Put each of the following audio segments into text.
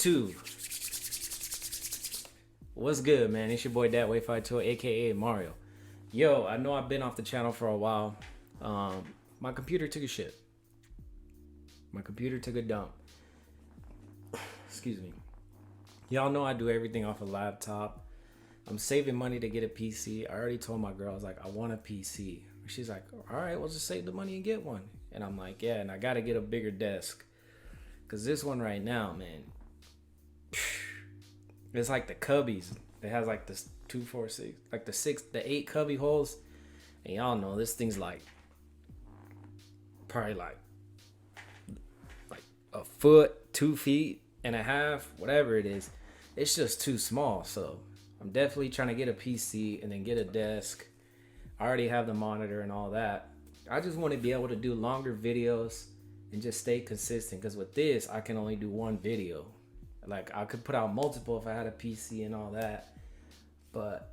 YouTube. What's good, man? It's your boy Dat-Way52, aka Mario. Yo, I know I've been off the channel for a while. My computer took a shit. My computer took a dump. Excuse me. Y'all know I do everything off a laptop. I'm saving money to get a PC. I already told my girl, I was like, I want a PC. She's like, all right, we'll just save the money and get one. And I'm like, yeah, and I got to get a bigger desk. Because this one right now, man, it's like the cubbies. It has like this 2, 4, 6, like the 8 cubby holes. And y'all know this thing's like, probably like a foot, 2 feet and a half, whatever it is. It's just too small. So I'm definitely trying to get a PC and then get a desk. I already have the monitor and all that. I just want to be able to do longer videos and just stay consistent, because with this I can only do one video. Like I could put out multiple if I had a PC and all that. But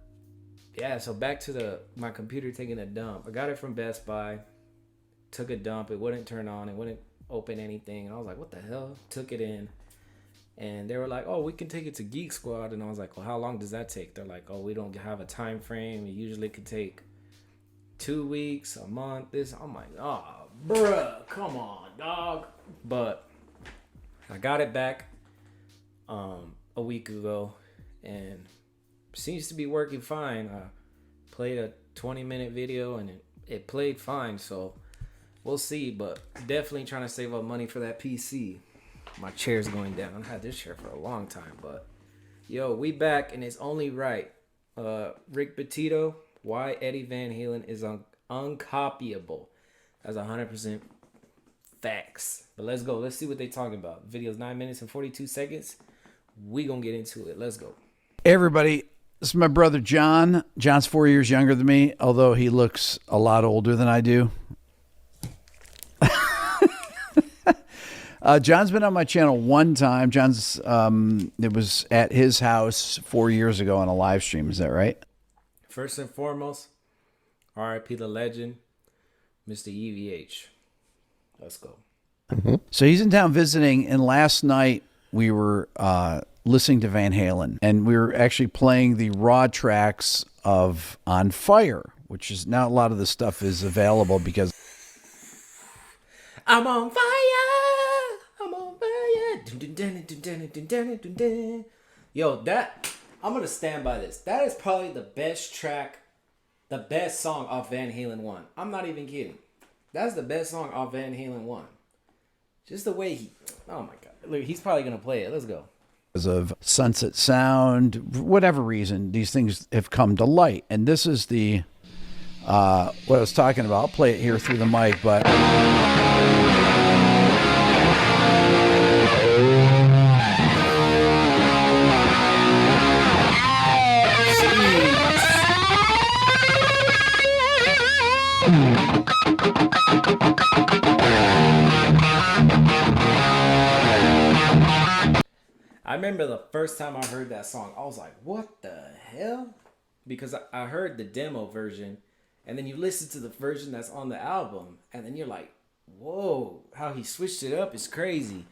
yeah, so back to my computer taking a dump. I got it from Best Buy. Took a dump. It wouldn't turn on. It wouldn't open anything. And I was like, what the hell? Took it in. And they were like, oh, we can take it to Geek Squad. And I was like, well, how long does that take? They're like, oh, we don't have a time frame. It usually could take 2 weeks, a month. I'm like, oh, bruh, come on, dog. But I got it back a week ago, and seems to be working fine. I played a 20-minute video, and it played fine, so we'll see. But definitely trying to save up money for that PC. My chair's going down. I've had this chair for a long time, but yo, we back, and it's only right. Rick Baetto, why Eddie Van Halen is uncopyable. That's 100% facts. But let's go. Let's see what they talking about. Video's 9 minutes and 42 seconds. We gonna get into it. Let's go. Hey everybody, this is my brother John. John's 4 years younger than me, although he looks a lot older than I do. John's been on my channel one time. John's it was at his house 4 years ago on a live stream. Is that right? First and foremost, R.I.P. the legend, Mr. EVH. Let's go. So he's in town visiting, and last night we were listening to Van Halen, and we were actually playing the raw tracks of On Fire, which is not a lot of the stuff is available because I'm on fire. I'm on fire. Yo, I'm gonna stand by this. That is probably the best track, the best song off Van Halen 1. I'm not even kidding. That's the best song off Van Halen 1. Just the way oh my God. Look, he's probably gonna play it. Let's go. Because of Sunset Sound, whatever reason, these things have come to light. And this is the, what I was talking about. I'll play it here through the mic, but... I remember the first time I heard that song, I was like, what the hell? Because I heard the demo version, and then you listen to the version that's on the album, and then you're like, whoa, how he switched it up is crazy.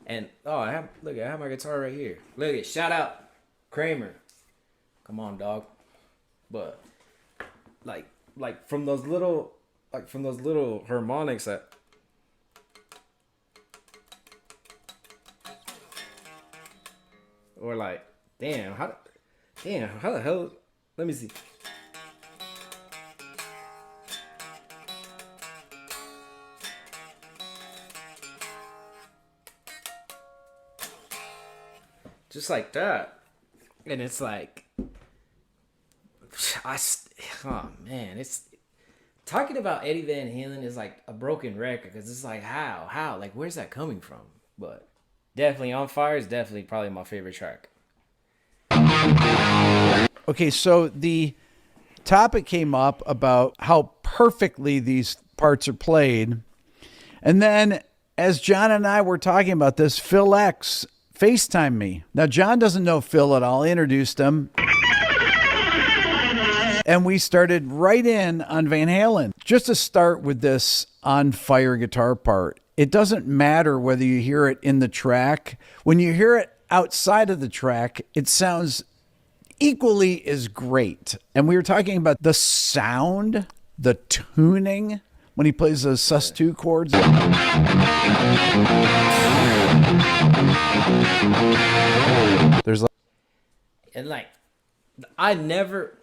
And, oh, I have my guitar right here. Look at it, shout out, Kramer. Come on, dog. But, like from those little harmonics that... Or like, damn, how the hell, let me see. Just like that. And it's like, oh man, it's, talking about Eddie Van Halen is like a broken record, because it's like, how, like, where's that coming from? But definitely On Fire is definitely probably my favorite track. Okay, so the topic came up about how perfectly these parts are played. And then as John and I were talking about this, Phil X FaceTimed me. Now, John doesn't know Phil at all. I introduced him. And we started right in on Van Halen. Just to start with this On Fire guitar part, it doesn't matter whether you hear it in the track. When you hear it outside of the track, it sounds equally as great. And we were talking about the sound, the tuning when he plays those sus2 chords. There's like, And like, I never,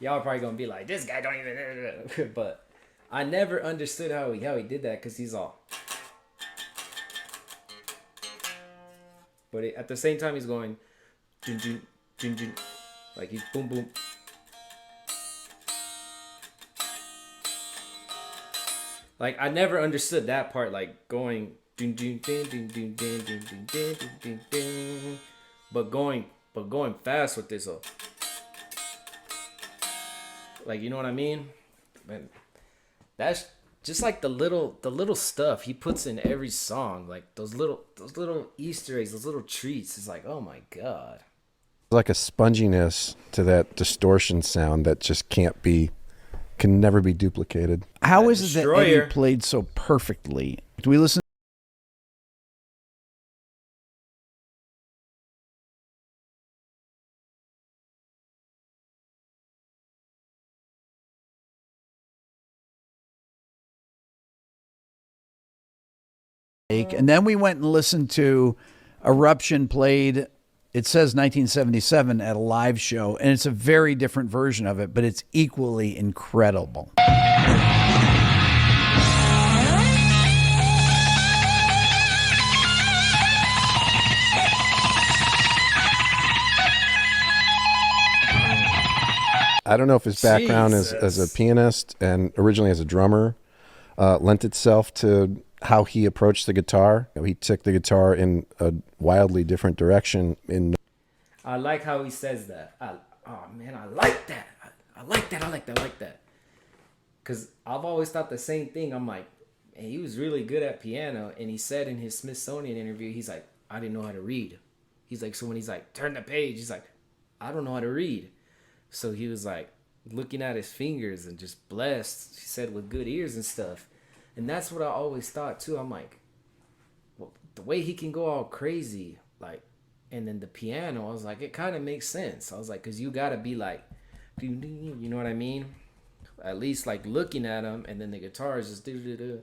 y'all are probably gonna be like, this guy don't even, but I never understood how he did that, because he's all, but at the same time he's going, dun, dun, dun, dun, like he's boom boom. Like, I never understood that part, like going dun dun dun dun dun dun dun dun dun dun dun, but going fast with this, like, you know what I mean? Man, that's just like the little stuff he puts in every song, like those little Easter eggs, those little treats. It's like, oh my god, like a sponginess to that distortion sound that just can never be duplicated. How That is it that Destroyer. Eddie played so perfectly? Do we listen? And then we went and listened to Eruption played, it says 1977 at a live show, and it's a very different version of it, but it's equally incredible. I don't know if his background as a Jesus. pianist and originally as a drummer lent itself to how he approached the guitar. You know, he took the guitar in a wildly different direction. I like how he says that. Oh man, I like that. I like that. Cause I've always thought the same thing. I'm like, man, he was really good at piano, and he said in his Smithsonian interview, he's like, I didn't know how to read. He's like, so when he's like, turn the page, he's like, I don't know how to read. So he was like looking at his fingers and just blessed, he said, with good ears and stuff. And that's what I always thought too. I'm like, well, the way he can go all crazy, like, and then the piano, I was like, it kind of makes sense. I was like, because you got to be like, you know what I mean? At least like looking at him, and then the guitar is just do.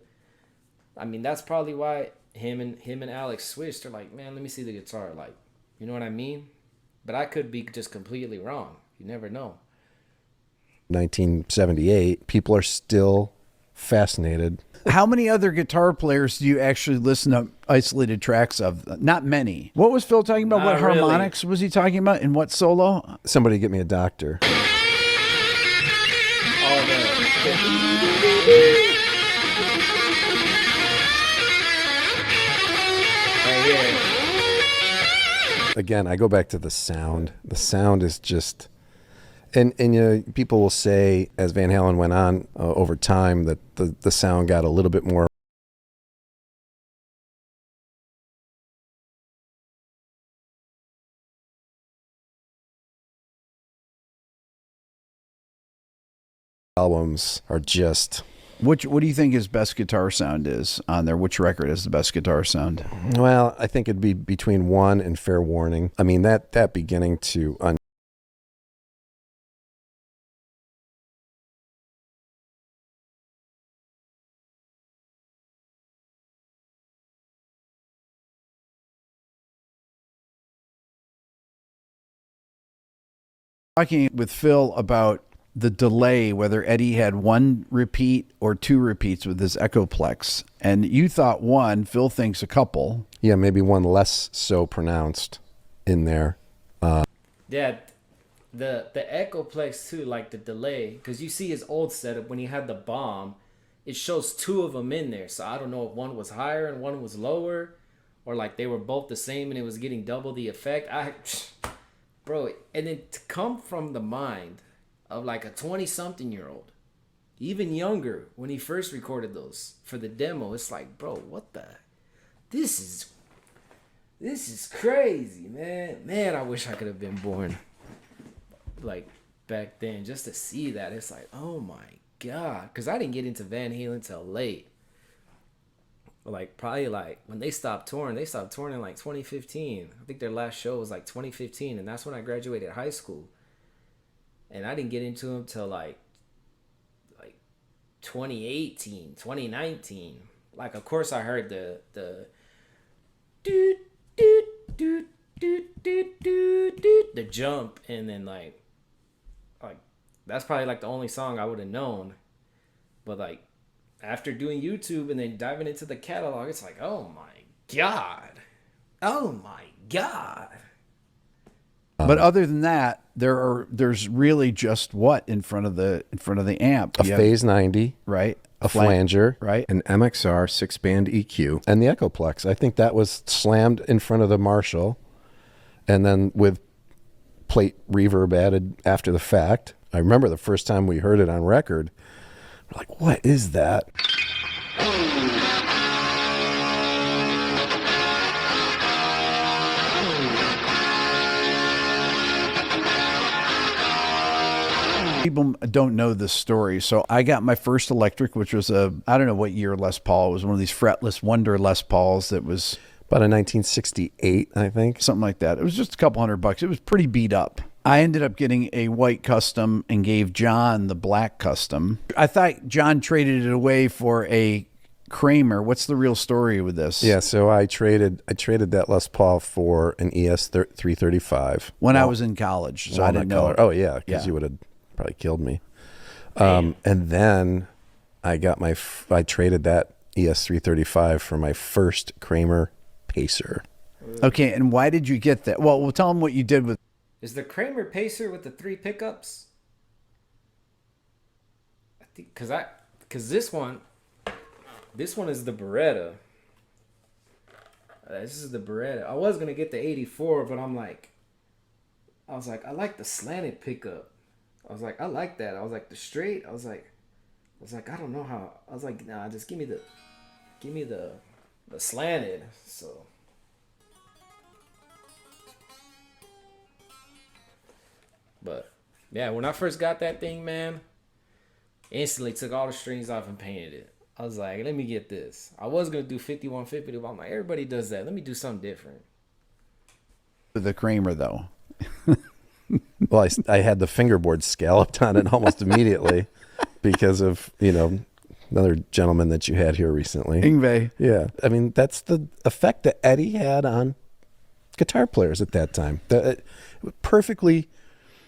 I mean, that's probably why him and Alex switched. They're like, man, let me see the guitar. Like, you know what I mean? But I could be just completely wrong. You never know. 1978, people are still fascinated. How many other guitar players do you actually listen to isolated tracks of? Not many. What was Phil talking about? Not What really. harmonics was he talking about? And what solo? Somebody get me a doctor. Right here. Again, I go back to the sound. The sound is just, and you know, people will say as Van Halen went on over time that the sound got a little bit more albums are just, What do you think his best guitar sound is on there? Which record is the best guitar sound? well, I think it'd be between One and Fair Warning. I mean, that beginning to Talking with Phil about the delay, whether Eddie had one repeat or two repeats with his Echoplex. And you thought one, Phil thinks a couple. yeah, maybe one less so pronounced in there. Yeah, the Echoplex too, like the delay, because you see his old setup when he had the bomb, it shows two of them in there. So I don't know if one was higher and one was lower, or like they were both the same and it was getting double the effect. Bro, and then to come from the mind of like a 20-something-year-old, even younger, when he first recorded those for the demo, it's like, bro, what the? This is crazy, man. Man, I wish I could have been born like back then just to see that. It's like, oh my god, because I didn't get into Van Halen till late. like probably like when they stopped touring in like 2015. I think their last show was like 2015, and that's when I graduated high school. And I didn't get into them till like 2018, 2019. Like, of course I heard the doot doot doot doot doot doot doot, the jump, and then like that's probably like the only song I would have known. But like after doing YouTube and then diving into the catalog, it's like, oh my god. But other than that, there's really just what in front of the amp? A Phase 90, right? A flanger, right? An MXR 6-band EQ, and the Echoplex. I think that was slammed in front of the Marshall, and then with plate reverb added after the fact. I remember the first time we heard it on record, we're like, what is that? People don't know this story. So I got my first electric, which was I don't know what year Les Paul. It was one of these fretless Wonder Les Pauls that was about a 1968, I think. Something like that. It was just a couple $100. It was pretty beat up. I ended up getting a white custom and gave John the black custom. I thought John traded it away for a Kramer. What's the real story with this? Yeah, so I traded that Les Paul for an ES 335 when I was in college. So I didn't know. Oh yeah, because you would have probably killed me. And then I traded that ES 335 for my first Kramer Pacer. Okay, and why did you get that? Well, we'll tell them what you did with. Is the Kramer Pacer with the 3 pickups? I think because this one is the Beretta. This is the Beretta. I was gonna get the 84, but I was like, I like the slanted pickup. I was like, I like that. I was like, the straight. I was like, I don't know how. I was like, nah, just give me the slanted. So. But yeah, when I first got that thing, man, instantly took all the strings off and painted it. I was like, let me get this. I was gonna do 5150, but I'm like, everybody does that. Let me do something different. With the Kramer though. Well, I had the fingerboard scalloped on it almost immediately because of, another gentleman that you had here recently. Yngwie. Yeah. I mean, that's the effect that Eddie had on guitar players at that time. Perfectly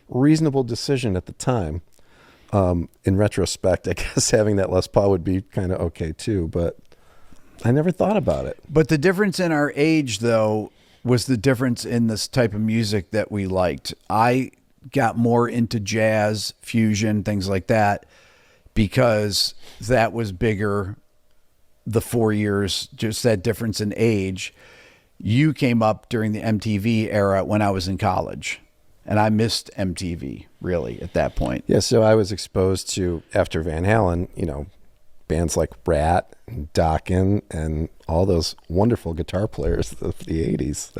reasonable decision at the time. In retrospect, I guess having that Les Paul would be kind of okay too, but I never thought about it. But the difference in our age, though, was the difference in this type of music that we liked. I got more into jazz, fusion, things like that, because that was bigger. The 4 years, just that difference in age. You came up during the MTV era when I was in college, and I missed MTV really at that point. Yeah, so I was exposed to, after Van Halen, bands like Rat and Dokken and all those wonderful guitar players of the 80s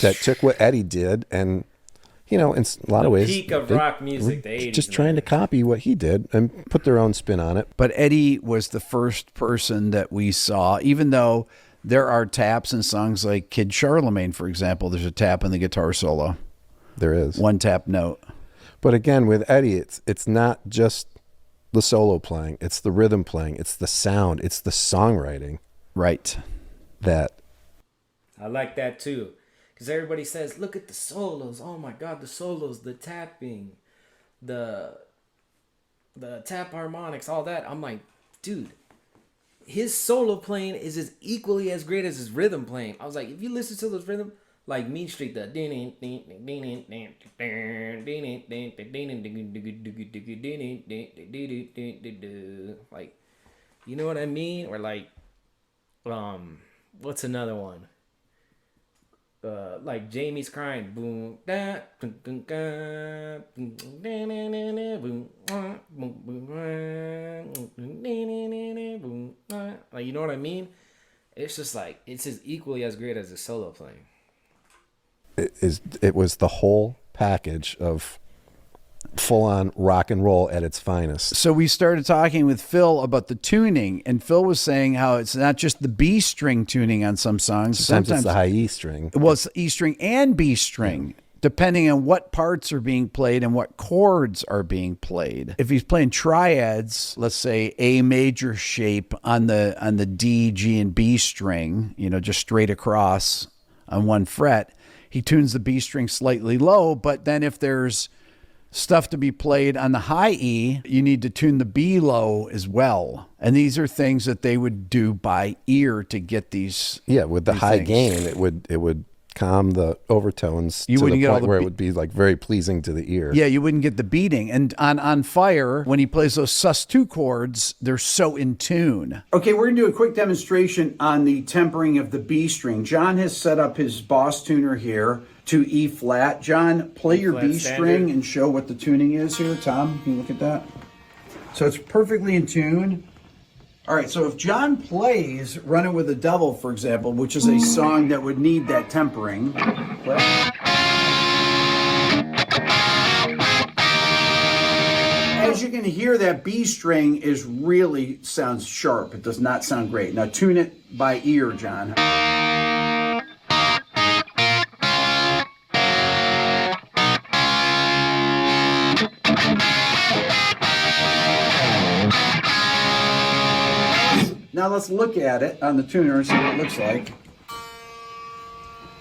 that took what Eddie did and, in a lot of ways, peak of rock music, the 80s. Just trying to copy what he did and put their own spin on it. But Eddie was the first person that we saw, even though there are taps in songs like Kid Charlemagne, for example. There's a tap in the guitar solo. There is. One tap note. But again, with Eddie, it's not just the solo playing. It's the rhythm playing. It's the sound. It's the songwriting. Right. I like that too. Because everybody says, look at the solos. Oh my God, the solos, the tapping, the tap harmonics, all that. I'm like, dude, his solo playing is as equally as great as his rhythm playing. I was like, if you listen to those rhythm, like Mean Street, the like, you know what I mean? Or like, what's another one? Like Jamie's crying, boom, da, boom, like, you know what I mean? It's just like, it's as equally as great as the solo playing. It was the whole package of full on rock and roll at its finest. So we started talking with Phil about the tuning, and Phil was saying how it's not just the B string tuning on some songs. Sometimes it's the high E string. Well, it's E string and B string, depending on what parts are being played and what chords are being played. If he's playing triads, let's say A major shape on the D, G, and B string, just straight across on one fret, he tunes the B string slightly low. But then if there's stuff to be played on the high E, you need to tune the B low as well. And these are things that they would do by ear to get these. Yeah, with the high things. gain, it would calm the overtones You to wouldn't the get all point the where it would be like very pleasing to the ear. Yeah, you wouldn't get the beating. And on Fire, when he plays those sus2 chords, they're so in tune. Okay, we're going to do a quick demonstration on the tempering of the B string. John has set up his Boss tuner here to E flat. John, play your B string and show what the tuning is here. Tom, can you look at that? So it's perfectly in tune. All right, so if John plays Running with the Devil, for example, which is a song that would need that tempering. As you can hear, that B string is really sounds sharp. It does not sound great. Now tune it by ear, John. Now let's look at it on the tuner and see what it looks like.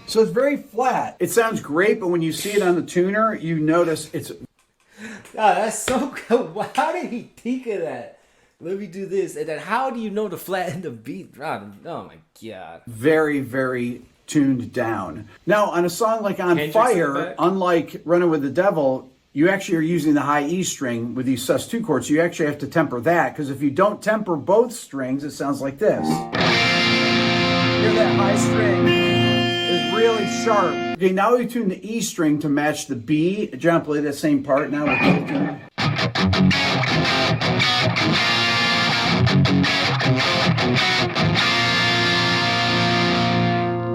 So it's very flat. It sounds great, but when you see it on the tuner, you notice it's... God, that's so cool. How did he think of that? Let me do this. And then how do you know to flatten the beat? Oh my God. Very, very tuned down. Now, on a song like On Kendrick's Fire, unlike Running with the Devil, you actually are using the high E string with these sus2 chords. So you actually have to temper that, because if you don't temper both strings, it sounds like this. Hear that high string is really sharp. Okay, now we tune the E string to match the B. John, play that same part now with the tune.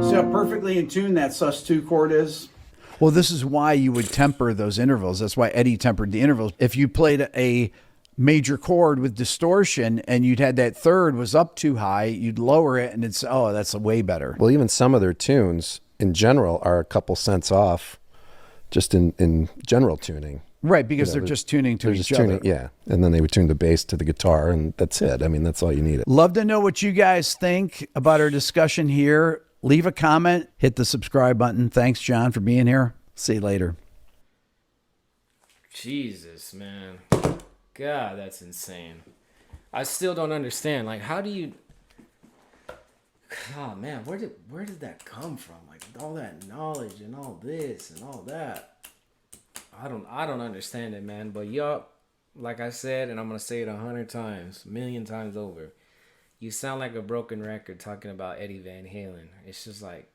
See how perfectly in tune that sus2 chord is? Well, this is why you would temper those intervals. That's why Eddie tempered the intervals. If you played a major chord with distortion and you'd had that third was up too high, you'd lower it and it's, that's way better. Well, even some of their tunes in general are a couple cents off just in general tuning. Right, because they're just tuning to each other. Yeah, and then they would tune the bass to the guitar, and that's it. I mean, that's all you need. Love to know what you guys think about our discussion here. Leave a comment, hit the subscribe button. Thanks, John, for being here. See you later. Jesus, man. God, that's insane. I still don't understand. Like, how do you... Oh, man, where did that come from? Like, all that knowledge and all this and all that. I don't understand it, man. But y'all, like I said, and I'm going to say it 100 times, a million times over, you sound like a broken record talking about Eddie Van Halen. It's just like,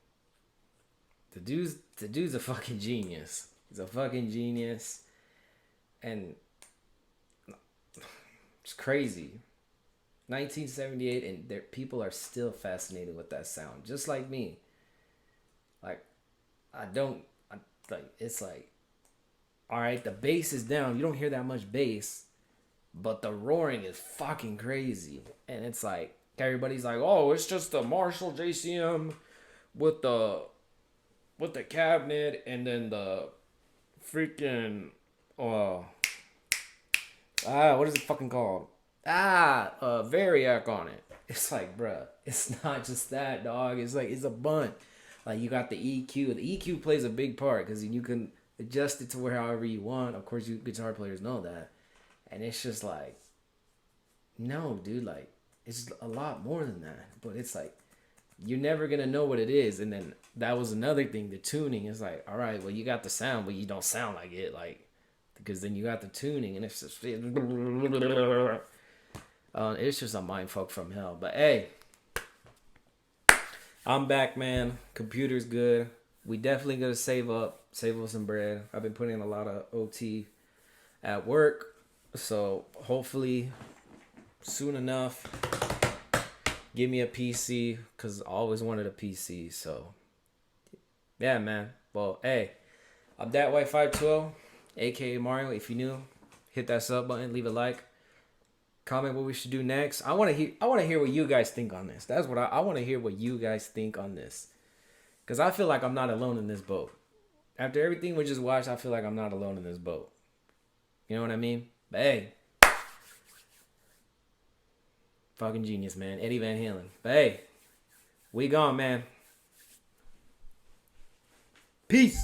the dude's a fucking genius. He's a fucking genius. And it's crazy. 1978, and people are still fascinated with that sound, just like me. Like, it's like, all right, the bass is down. You don't hear that much bass, but the roaring is fucking crazy. And it's like, everybody's like, oh, it's just the Marshall JCM with the cabinet and then the freaking, what is it fucking called? Variac on it. It's like, bruh, it's not just that, dog. It's like, it's a bunch. Like, you got the EQ. The EQ plays a big part because you can adjust it to however you want. Of course, you guitar players know that. And it's just like, no, dude, like, it's a lot more than that. But it's like, you're never going to know what it is. And then that was another thing. The tuning is like, all right, well, you got the sound, but you don't sound like it. Like, because then you got the tuning and it's just... it's just a mindfuck from hell. But hey, I'm back, man. Computer's good. We definitely gonna save up some bread. I've been putting in a lot of OT at work, so hopefully soon enough, give me a PC, because I always wanted a PC. So yeah, man. Well, hey, I'm that white 512, aka Mario. If you're new, hit that sub button, leave a like, comment what we should do next. I want to hear what you guys think on this. That's what I want to hear, what you guys think on this, because I feel like I'm not alone in this boat. After everything we just watched, I feel like I'm not alone in this boat. You know what I mean? But hey, fucking genius, man. Eddie Van Halen. But hey, we gone, man. Peace.